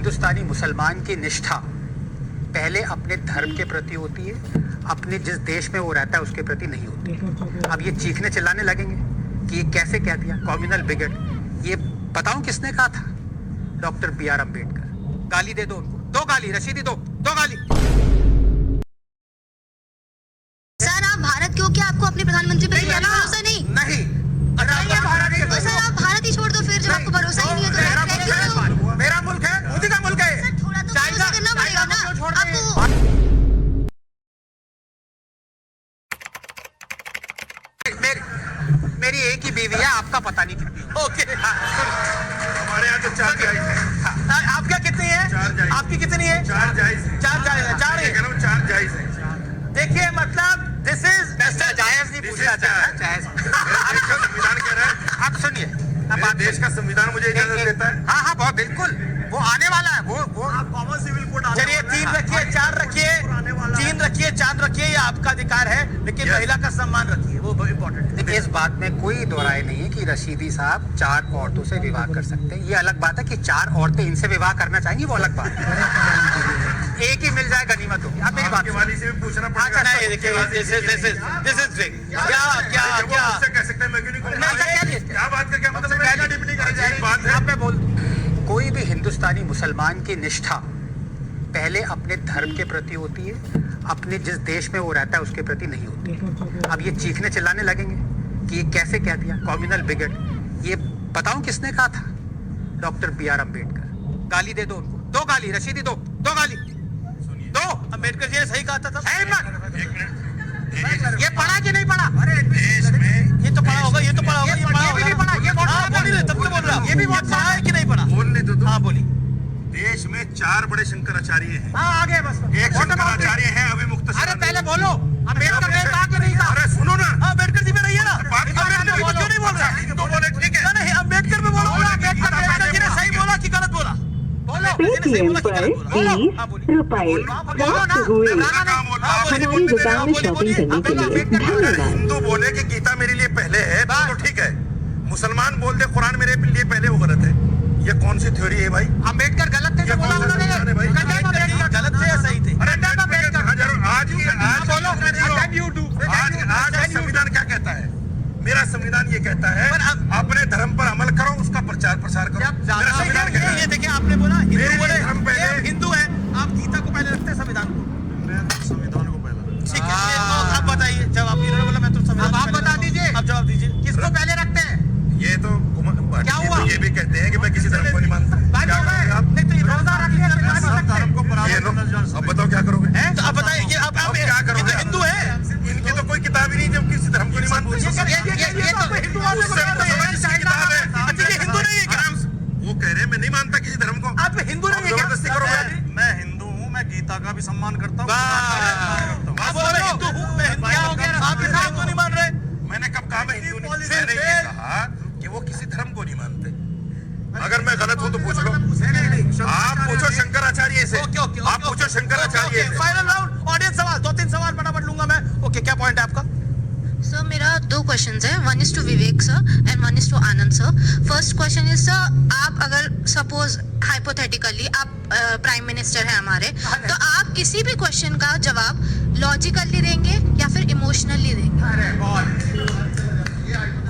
हिंदुस्तानी मुसलमान की निष्ठा पहले अपने धर्म के प्रति होती है, अपने जिस देश में वो रहता है उसके प्रति नहीं होती। अब ये चीखने चिल्लाने लगेंगे कि ये कैसे कह दिया कम्युनल बिगट। ये बताऊं किसने कहा था? Doctor B.R. अम्बेडकर। गाली दे दो उनको, दो गाली, रशीदी दो गाली। सर आप भारत क्यों, क्या आपको अपने प्रधानमंत्री पर भरोसा नहीं? नहीं तो सर आप भारत ही छोड़ दो फिर, जब आपको भरोसा ही नहीं है तो मेरा मुल्क है, मोदी का मुल्क है। सर थोड़ा तो भरोसा करना पड़ेगा ना आपको। मेरी एक ही बीवी है, आपका पता नहीं कितनी। ओके हमारे यहाँ तो 4 जायज है। आपका कितनी है? 4 जायज। आपकी कितनी है? 4 जायज है। 4 जायज है। 4 है। 4 जायज है। देखिए मतलब दिस इज जायज नहीं पूछना चाहता, जायज। संविधान कह रहा है। आप सुनिए, मेरे देश का संविधान मुझे इजाजत देता है। हाँ हाँ बहुत बिल्कुल, वो आने वाला है। वो कॉमन सिविल कोड चलिए 3 रखिए, 4 रखिए, 3 रखिए, 4 रखिए, ये आपका अधिकार है, लेकिन महिला का सम्मान रखिए, वो बहुत इंपॉर्टेंट है। इस बात में कोई दो राय नहीं है कि रशीदी साहब 4 औरतों से विवाह कर सकते हैं। ये अलग बात है कि 4 औरतें इनसे विवाह करना चाहेंगी, वो अलग बात है। एक ही मिल जाए गनीमत होगी। आप मेरी बात वाली से भी पूछना हाँ, पड़ेगा। नहीं देखिए क्या उससे कह सकते हैं, मैं क्यों नहीं कहूँगा? क्या बात का क्या मतलब है? डिप्टी कर बात है। आप मैं बोल, कोई भी हिंदुस्तानी मुसलमान की निष्ठा पहले अपने धर्म के प्रति होती है, अपने जिस देश में वो रहता है उसके प्रति नहीं होती। अब ये चीखने चिल्लाने लगेंगे कि ये कैसे कह दिया कम्युनल बिगट। ये बताऊं किसने कहा था? Doctor B.R. अम्बेडकर। गाली दे दो उनको, दो गाली, रशीदी दो गाली, दो। अम्बेडकर जी ने सही कहा था। ये पढ़ा कि नहीं पढ़ा? अरे देश में ये तो पढ़ा होगा, ये तो पढ़ा होगा, ये पढ़ा होगा। ये बोल ही रहे, तब तो बोल रहा। ये भी बहुत पढ़ा है कि नहीं पढ़ा? बोलने तो दो। हाँ बोली। देश में 4 बड़े शंकराचार्य हैं। हाँ आगे बस। एक शंकराचार्य है अभिमुक्त। अरे पहले बोलो, अम्बेडकर ने कहा कि नहीं कहा? अरे सुनो ना, अम्बेडकर जी में रहिए ना। बात अम्बेडकर जी को क्यों नहीं बोल रहा? तो बोले ठीक है। नहीं अम्बेडकर में बोलो। अम्बेडकर जी ने सही बोला कि गलत बोला? बोलो। पेटीएम पर 20 रुपए प्राप्त हुए। हमारी दुकान में शॉपिंग करने के लिए धन्यवाद। हिंदू बोले कि गीता मेरे लिए पहले है तो ठीक है, मुसलमान बोल दे कुरान मेरे लिए पहले, वो गलत है। ये कौन सी थ्योरी है भाई? अम्बेडकर गलत थे, बोला उन्होंने। गलत थे या सही थे? अरे आज संविधान क्या कहता है? मेरा संविधान ये कहता है अपने धर्म पर अमल करो, उसका प्रचार प्रसार करो। मेरा संविधान कहता है। ये देखिए आपने बोला हिंदू बोले, धर्म पहले, हिंदू है, आप गीता को पहले रखते हैं संविधान को? मैं संविधान को पहला। ठीक है, तो आप बताइए जवाब। इन्होंने बोला मैं तो संविधान। आप बता दीजिए, अब जवाब दीजिए, किसको पहले रखते हैं? ये तो क्या हुआ? ये भी कहते हैं कि मैं किसी धर्म को नहीं मानता। क्या करोगे आप? नहीं तो ये रोजा रख लिया, धर्म को अब बताओ क्या करोगे? तो आप बताइए कि आप क्या करोगे? ये तो हिंदू है। इनकी तो कोई किताब ही नहीं जब किसी धर्म को नहीं मानते। हिंदू नहीं है क्या? वो कह रहे हैं मैं नहीं मानता किसी धर्म को। आप हिंदू नहीं है क्या? जबरदस्ती करोगे? मैं हिंदू हूँ, मैं गीता का भी सम्मान करता हूँ। आप बोल रहे हिंदू हूँ, मैं हिंदू। क्या हो गया? आप हिंदू को नहीं मान रहे? मैंने कब कहा मैं हिंदू नहीं? मैंने ये कहा कि वो किसी धर्म को नहीं मानते। अगर मैं गलत हूँ तो पूछ लो। आप पूछो शंकराचार्य से। आप पूछो शंकराचार्य से। फाइनल राउंड, ऑडियंस सवाल, 2-3 सवाल फटाफट लूंगा मैं। ओके, क्या पॉइंट है आपका? सर मेरा 2 क्वेश्चंस है, one is to Vivek sir and one is to Anand sir. First question is sir, आप अगर सपोज हाइपोथेटिकली आप प्राइम मिनिस्टर हैं हमारे, तो आप किसी भी क्वेश्चन का जवाब लॉजिकली देंगे या फिर इमोशनली देंगे?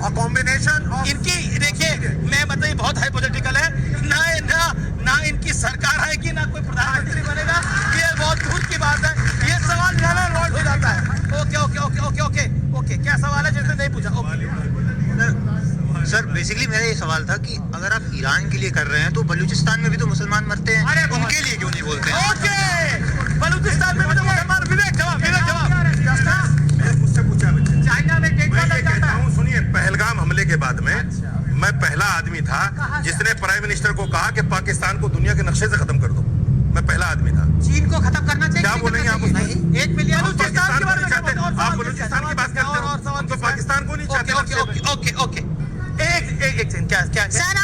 और कॉम्बिनेशन इनकी देखिए, मैं मतलब ये बहुत हाइपोथेटिकल है ना इनकी सरकार आएगी ना कोई प्रधानमंत्री बनेगा, ये बहुत दूर की बात है। ये सवाल जो है ना लॉन्च हो जाता है। ओके क्या सवाल है जिसने नहीं पूछा? सर बेसिकली मेरा ये सवाल था कि अगर आप ईरान के लिए कर रहे हैं तो बलूचिस्तान में भी तो मुसलमान मरते हैं, उनके लिए क्यों नहीं बोलते हैं? ओके, बलूचिस्तान में भी तो मुसलमान। विवेक जवाब। मुझसे पूछा बच्चे। चाइना में मैं ये कहता हूँ, सुनिए, पहलगाम हमले के बाद में मैं पहला आदमी था जिसने प्राइम मिनिस्टर को कहा कि पाकिस्तान को दुनिया के नक्शे से खत्म कर दो। मैं पहला आदमी था। चीन को खत्म करना चाहिए। क्या बोलेंगे आप? 1 मिलियन पाकिस्तान को नहीं चाहते। आप बलूचिस्तान की बात करते हो, हम तो पाकिस्तान को नहीं चाहते। ओके एक क्या सर